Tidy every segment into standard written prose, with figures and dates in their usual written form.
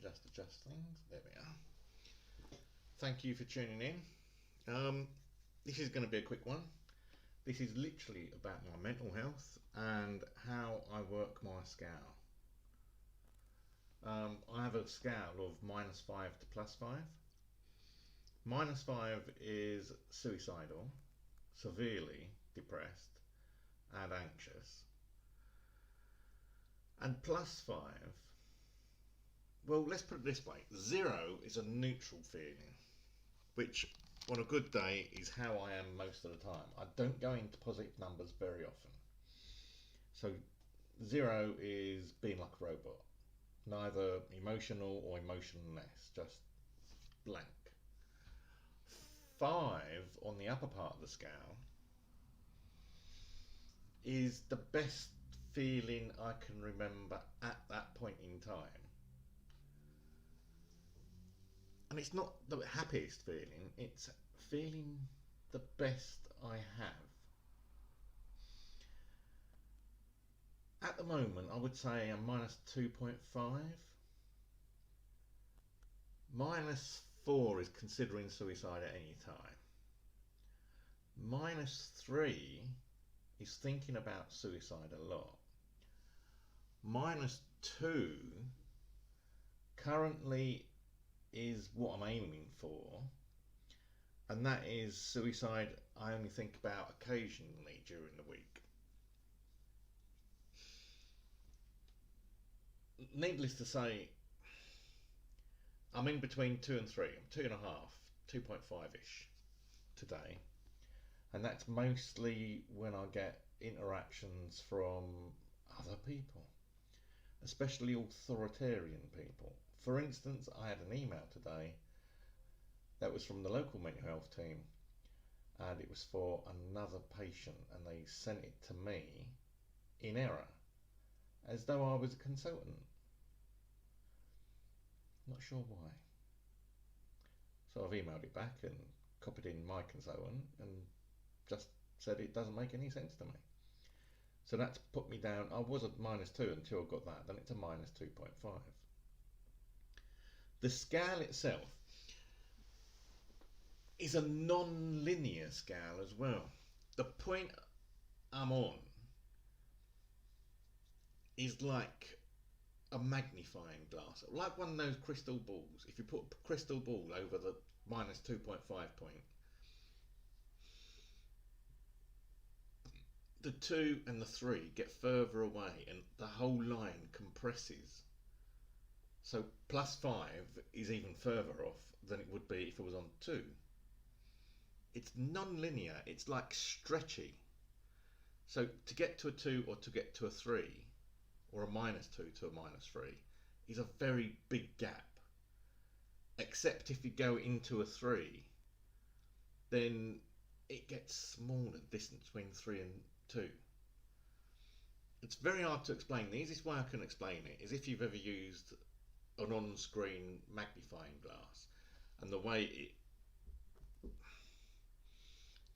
Adjust things. There we are. Thank you for tuning in. This is going to be a quick one. This is literally about my mental health and how I work my scale. I have a scale of -5 to +5. -5 is suicidal, severely depressed and anxious. And +5, well, let's put it this way. 0 is a neutral feeling, which on a good day is how I am most of the time. I don't go into positive numbers very often. So 0 is being like a robot. Neither emotional or emotionless, just blank. 5 on the upper part of the scale is the best feeling I can remember at that point in time. And it's not the happiest feeling, it's feeling the best I have. At the moment, I would say I'm -2.5. -4 is considering suicide at any time. -3 is thinking about suicide a lot. -2 currently is what I'm aiming for, and that is suicide I only think about occasionally during the week. Needless to say, I'm in between 2 and 3. I'm 2.5, 2.5-ish today, and that's mostly when I get interactions from other people, especially authoritarian people. For instance, I had an email today that was from the local mental health team, and it was for another patient, and they sent it to me in error, as though I was a consultant. Not sure why. So I've emailed it back and copied in my consultant and just said it doesn't make any sense to me. So that's put me down. I was at -2 until I got that, then it's a -2.5. The scale itself is a non-linear scale as well. The point I'm on is like a magnifying glass, like one of those crystal balls. If you put a crystal ball over the -2.5 point, the 2 and the 3 get further away and the whole line compresses. So +5 is even further off than it would be if it was on 2. It's non-linear, it's like stretchy. So to get to a 2 or to get to a 3, or a -2 to a -3, is a very big gap. Except if you go into a 3, then it gets smaller, the distance between 3 and 2. It's very hard to explain. The easiest way I can explain it is if you've ever used an on-screen magnifying glass, and the way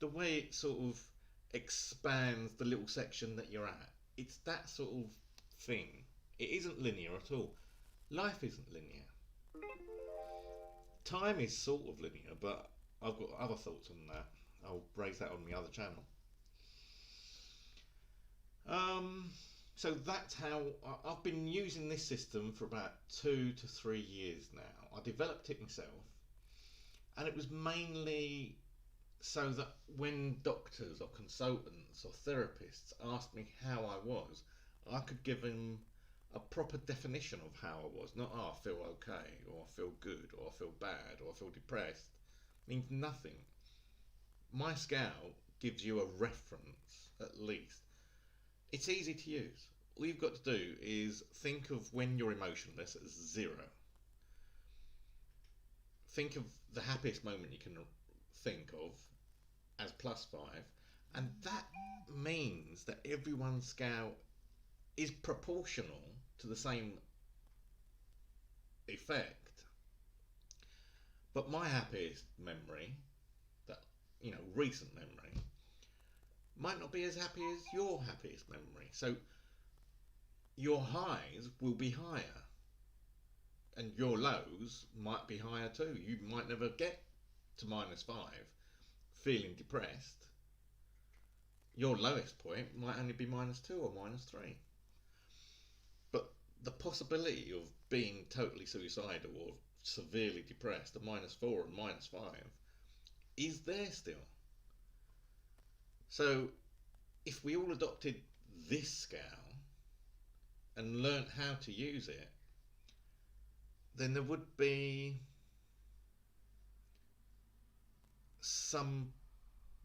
it sort of expands the little section that you're at. It's that sort of thing. It isn't linear at all. Life isn't linear. Time is sort of linear, but I've got other thoughts on that. I'll raise that on my other channel. So that's how I've been using this system for about 2 to 3 years now. I developed it myself, and it was mainly so that when doctors or consultants or therapists asked me how I was, I could give them a proper definition of how I was. Not, I feel okay, or I feel good, or I feel bad, or I feel depressed. It means nothing. My scale gives you a reference, at least. It's easy to use. All you've got to do is think of when you're emotionless as 0. Think of the happiest moment you can think of as +5, and that means that everyone's scale is proportional to the same effect. But my happiest memory, that recent memory, might not be as happy as your happiest memory. So your highs will be higher And your lows might be higher too. You might never get to -5 feeling depressed. Your lowest point might only be -2 or -3. But the possibility of being totally suicidal or severely depressed at -4 and -5 is there still. So if we all adopted this scale and learnt how to use it, then there would be some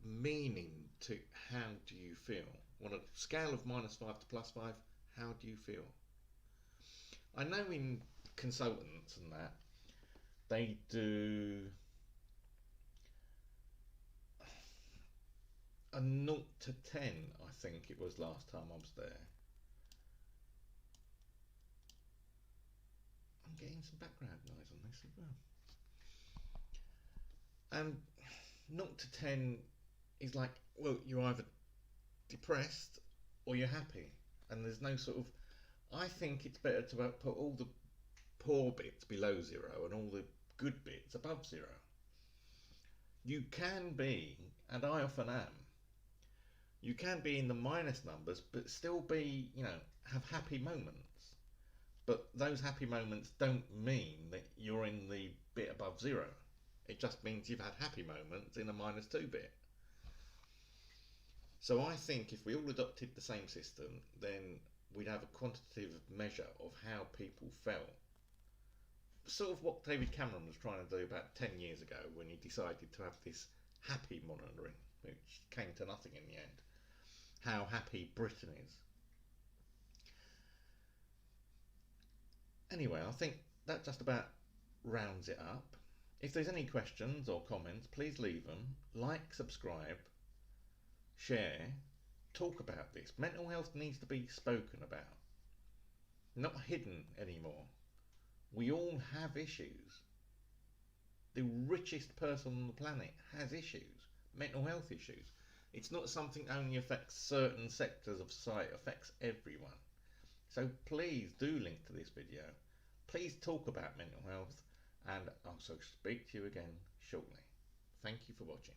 meaning to how do you feel. On a scale of -5 to +5, how do you feel? I know in consultants and that, they do a 0 to 10, I think it was last time I was there. I'm getting some background noise on this as well. And 0 to 10 is like, well, you're either depressed or you're happy. And there's no sort of, I think it's better to put all the poor bits below 0 and all the good bits above 0. You can be, and I often am, you can be in the minus numbers but still be, have happy moments. But those happy moments don't mean that you're in the bit above 0. It just means you've had happy moments in a -2 bit. So I think if we all adopted the same system, then we'd have a quantitative measure of how people felt. Sort of what David Cameron was trying to do about 10 years ago when he decided to have this happy monitoring, which came to nothing in the end. How happy Britain is. Anyway, I think that just about rounds it up. If there's any questions or comments, please leave them. Like, subscribe, share, talk about this. Mental health needs to be spoken about, not hidden anymore. We all have issues. The richest person on the planet has issues, mental health issues. It's not something that only affects certain sectors of society, it affects everyone. So please do link to this video. Please talk about mental health, and I'll speak to you again shortly. Thank you for watching.